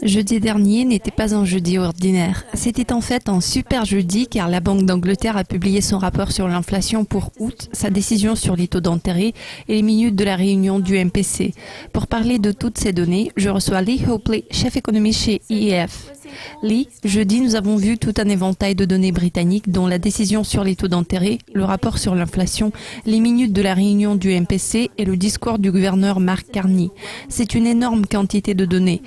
Jeudi dernier n'était pas un jeudi ordinaire. C'était en fait un super jeudi car la Banque d'Angleterre a publié son rapport sur l'inflation pour août, sa décision sur les taux d'intérêt et les minutes de la réunion du MPC. Pour parler de toutes ces données, je reçois Lee Hopley, chef économiste chez IEF. Lee, jeudi, nous avons vu tout un éventail de données britanniques dont la décision sur les taux d'intérêt, le rapport sur l'inflation, les minutes de la réunion du MPC et le discours du gouverneur Mark Carney. C'est une énorme quantité de données.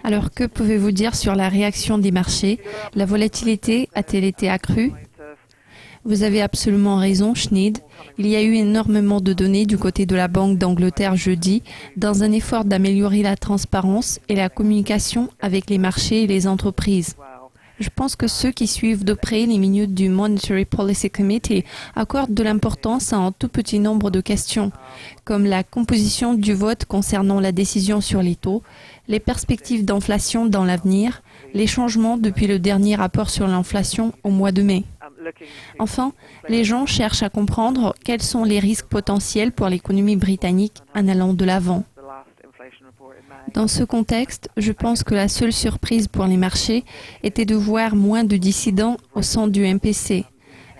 Alors, que pouvez-vous dire sur la réaction des marchés? La volatilité a-t-elle été accrue? Vous avez absolument raison, Schneid. Il y a eu énormément de données du côté de la Banque d'Angleterre jeudi, dans un effort d'améliorer la transparence et la communication avec les marchés et les entreprises. Je pense que ceux qui suivent de près les minutes du Monetary Policy Committee accordent de l'importance à un tout petit nombre de questions, comme la composition du vote concernant la décision sur les taux, les perspectives d'inflation dans l'avenir, les changements depuis le dernier rapport sur l'inflation au mois de mai. Enfin, les gens cherchent à comprendre quels sont les risques potentiels pour l'économie britannique en allant de l'avant. Dans ce contexte, je pense que la seule surprise pour les marchés était de voir moins de dissidents au sein du MPC.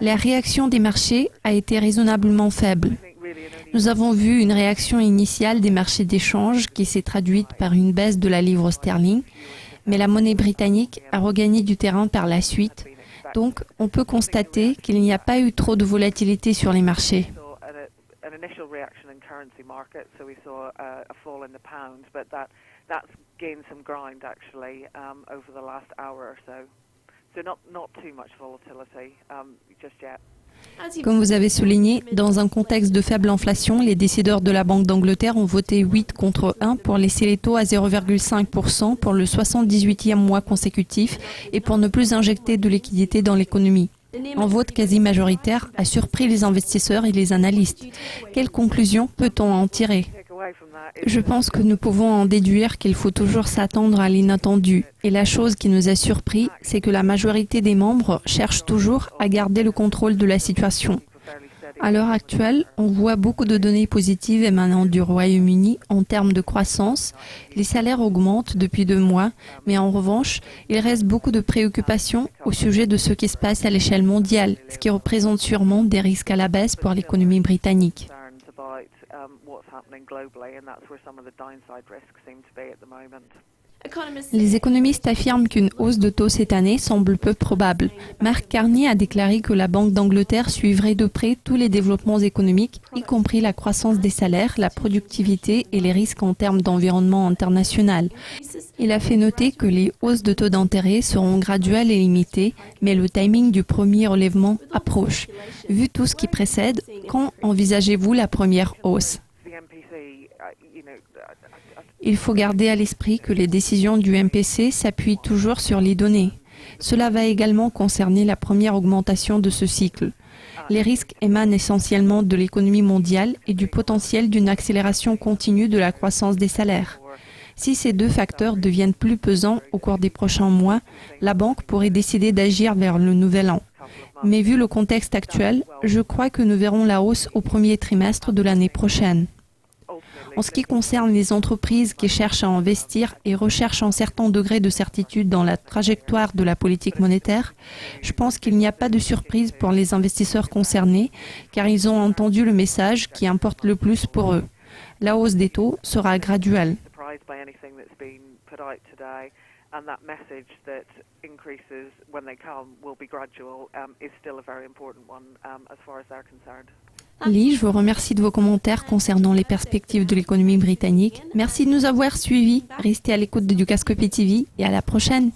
La réaction des marchés a été raisonnablement faible. Nous avons vu une réaction initiale des marchés d'échange qui s'est traduite par une baisse de la livre sterling, mais la monnaie britannique a regagné du terrain par la suite. Donc, on peut constater qu'il n'y a pas eu trop de volatilité sur les marchés. Comme vous avez souligné, dans un contexte de faible inflation, les décideurs de la Banque d'Angleterre ont voté 8 contre 1 pour laisser les taux à 0,5% pour le 78e mois consécutif et pour ne plus injecter de liquidités dans l'économie. Un vote quasi majoritaire a surpris les investisseurs et les analystes. Quelles conclusions peut-on en tirer? Je pense que nous pouvons en déduire qu'il faut toujours s'attendre à l'inattendu. Et la chose qui nous a surpris, c'est que la majorité des membres cherchent toujours à garder le contrôle de la situation. À l'heure actuelle, on voit beaucoup de données positives émanant du Royaume-Uni en termes de croissance. Les salaires augmentent depuis 2 mois, mais en revanche, il reste beaucoup de préoccupations au sujet de ce qui se passe à l'échelle mondiale, ce qui représente sûrement des risques à la baisse pour l'économie britannique. Les économistes affirment qu'une hausse de taux cette année semble peu probable. Mark Carney a déclaré que la Banque d'Angleterre suivrait de près tous les développements économiques, y compris la croissance des salaires, la productivité et les risques en termes d'environnement international. Il a fait noter que les hausses de taux d'intérêt seront graduelles et limitées, mais le timing du premier relèvement approche. Vu tout ce qui précède, quand envisagez-vous la première hausse? Il faut garder à l'esprit que les décisions du MPC s'appuient toujours sur les données. Cela va également concerner la première augmentation de ce cycle. Les risques émanent essentiellement de l'économie mondiale et du potentiel d'une accélération continue de la croissance des salaires. Si ces 2 facteurs deviennent plus pesants au cours des prochains mois, la banque pourrait décider d'agir vers le nouvel an. Mais vu le contexte actuel, je crois que nous verrons la hausse au premier trimestre de l'année prochaine. En ce qui concerne les entreprises qui cherchent à investir et recherchent un certain degré de certitude dans la trajectoire de la politique monétaire, je pense qu'il n'y a pas de surprise pour les investisseurs concernés, car ils ont entendu le message qui importe le plus pour eux. La hausse des taux sera graduelle. Lee, je vous remercie de vos commentaires concernant les perspectives de l'économie britannique. Merci de nous avoir suivis. Restez à l'écoute de Dukascopy TV et à la prochaine.